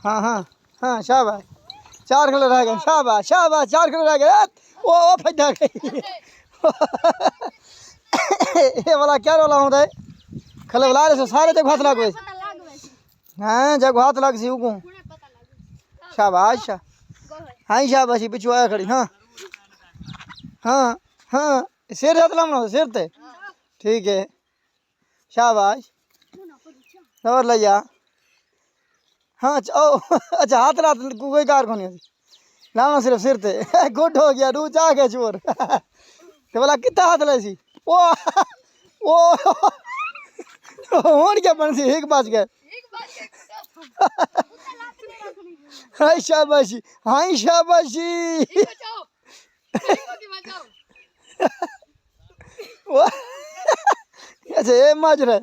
हाँ हाँ हाँ शाबाश 4 किलो रह गए शाबाश शाबाश 4 किलो रह गए ओ फटा गई ये वाला क्या रोला होता है खले वाला रे सारे जग हाथ लागो हाँ जग हाथ लाग सी उको शाबाश हाँ शाबाश पिछू आया खड़ी हाँ हाँ हाँ सिर हाथ लाना सिर ते ठीक है शाबाश और ले जा हाँ ओ अच्छा हाथ रात कोई कार को नहीं लाना सिर्फ सिर ते गुड हो गया रू जा के चोर ते बोला कितना हाथ ले सी ओ होड़ क्या बन सी एक बच गए हाय शाबाशी हाय शाबाशी अच्छा ये माजरा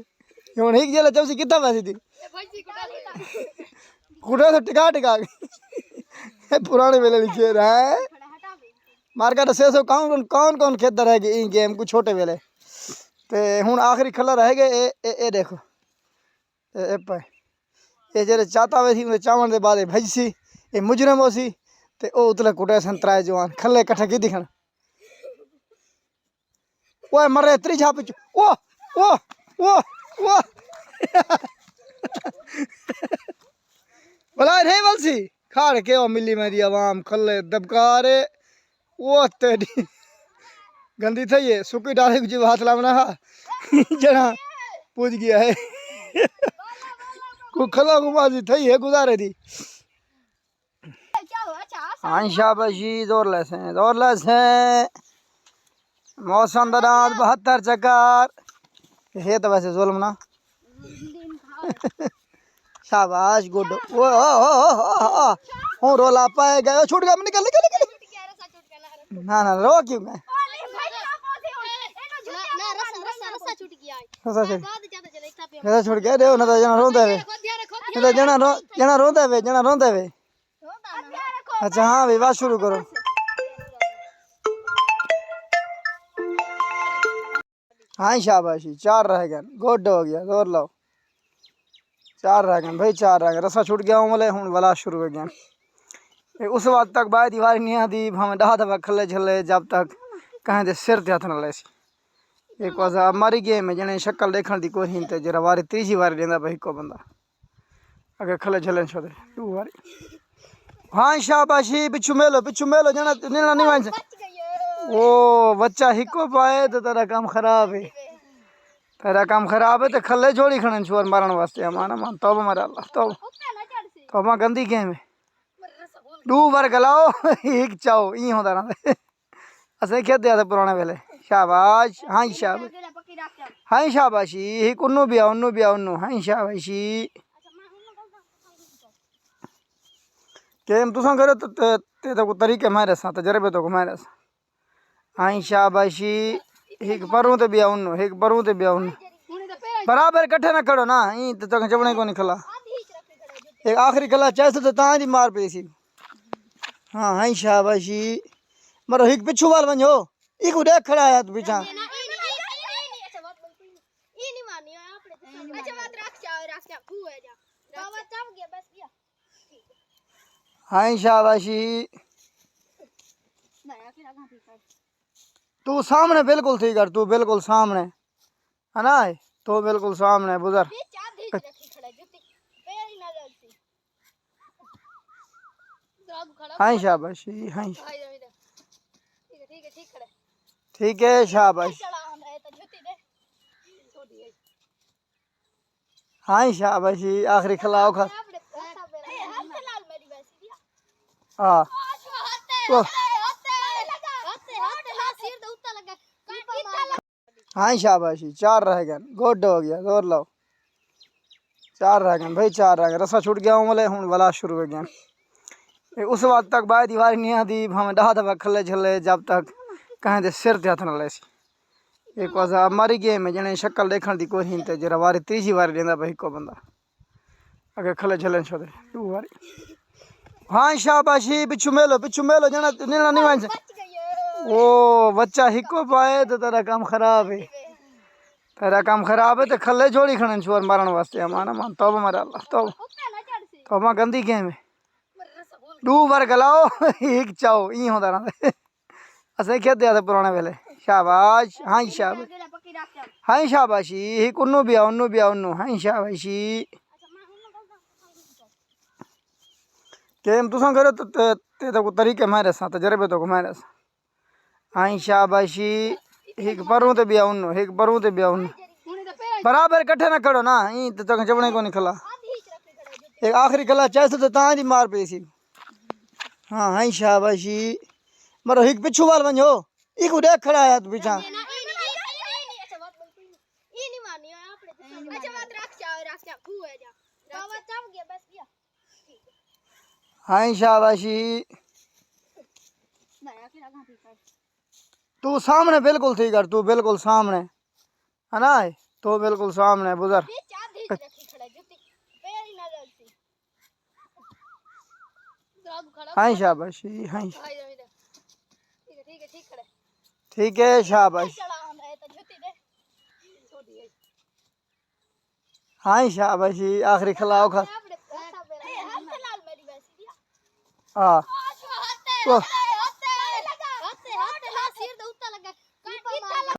हूँ एक जेल चौसी कितना पैसी थी कुड़ा तो टिका टिका पुराने वेले लिखे है मार्केट से सो कौन कौन कौन खेतर है कि गेम को छोटे वेले ते हूँ आखिरी खला रह गए ए देखो ए पे ये जेरे चाहता वे थी चावल दे बाद भजसी ये मुजरम होसी ते ओ उतले कुटे संतराए जवान खले कट्ठे की दिखन ओए मरे त्री छाप ओ भला रे वलसी खाड़ के ओ मिली मेरी आवाम खले दबकारे ओ तेरी गंदी थई है सुकी डाले जी हाथ लावना हा जना पूछ गया है को खला गुमाजी थई है गुजारे दी हाँ शाबाशी दौड़ लेसे मौसम दराज 72 चक्कर है तो वैसे जुल्म ना शाबाश गुड ओ हूँ रोला पाए गए छूट गया निकल निकल निकल ना ना रो क्यों मैं रस्सा छूट गया दे ना तो जना रोंदे वे नहीं तो जना रोंदे वे अच्छा हाँ भाई बात शुरू करो हाँ शाबाशी 4 रह गए गुड हो गया जोर लो 4 रह गए भाई 4 रह गए रस्सा छूट गया हूँ वाले हूँ वाला शुरू हो गया उस वक्त तक बाय दीवार नहीं आती हमें 10 दफा खले छले जब तक कहें दे सिर ते हथ न ले एक वजह मारी गेम है जने शक्ल देखने की कोशिश ते जरा वारी तीसरी बार लेंदा भाई को बंदा अगर खले छले छोड़े 2 बारी हाँ शाबाशी पिछू मेलो जना नीला नहीं मान ओ बच्चा हिको पाए तो तेरा काम खराब है तो खले जोड़ी खड़न छोर मारन वास्ते माना मान तौबा मारा अल्लाह तौबा गंदी गेम है 2 बार गलाओ एक चाओ ई होता रहा असें खेदे थे पुराने वेले शाबाश हाँ शाबाशी एक उन्नू भी उन्नू हाँ शाबाशी गेम तुसा करो तो तरीके मारे सा तजर्बे तो मारे सा हाँ शाबाशी एक परूं ते बिया उन्नू बराबर कट्ठे ना खड़ो ना ई तो चवणे को नहीं खला एक आखिरी खला चैस तो ता दी मार पई सी हाँ हाँ शाबाशी मरो एक पिछू वाल वंजो ई को देख खड़ा है तू पीछा हाँ शाबाशी तू सामने बिल्कुल थी कर तू बिल्कुल सामने है ना तो बिल्कुल सामने बुजर हाँ शाबाशी हाँ ठीक है शाबाश हाँ शाबाशी आखिरी खिलाओ खा हाँ हाँ शाबाशी 4 रह गए गुड हो गया जोर लो 4 रह गए भाई 4 रह गए रस्सा छूट गया हूँ वाले हूँ वाला शुरू हो गया उस वक्त तक बाय दीवार नहीं आती हमें 10 दफा खले छले जब तक कहें दे सिर ते हथ न ले एक वजह मारी गेम है जने शक्ल देखने की कोशिश ते जरा वारी तीसरी बार लेंदा भाई को बंदा अगर खले छले छोड़े 2 बारी हाँ शाबाशी पिछू मेलो जना नीला नहीं मान ओ बच्चा हिको पाए तो तेरा काम खराब है तो खले जोड़ी खड़न छोर मारन वास्ते माना मान तौबा मारा अल्लाह तो मां गंदी गेम है दू बार गलाओ एक चाओ ई होंदा रहा असें खेदे आ पुराने वेले शाबाश हाँ शाबाश हाँ शाबाशी एक उन्नू भी उन्नू हाँ शाबाशी गेम तुसा करो तो ते को तरीके मारे सा तजर्बे तो को मारे सा हाँ शाबाशी एक परों ते बिया उन्नू एक परों ते बिया उन्नू बराबर इकट्ठे ना खड़ो ना ई तो तक जबने को नहीं खला एक आखिरी खला चाहे तो ता दी मार पे सी हाँ हाँ शाबाशी मरो एक पिछू वाल वंजो एक उड़े खड़ा है तू पीछा हाँ शाबाशी तू सामने बिल्कुल थी कर तू बिल्कुल सामने है ना तो बिल्कुल सामने बुजर हाँ शाबाशी हाँ ठीक है शाबाश हाँ शाबाशी आखिरी खिलाओ खा हाँ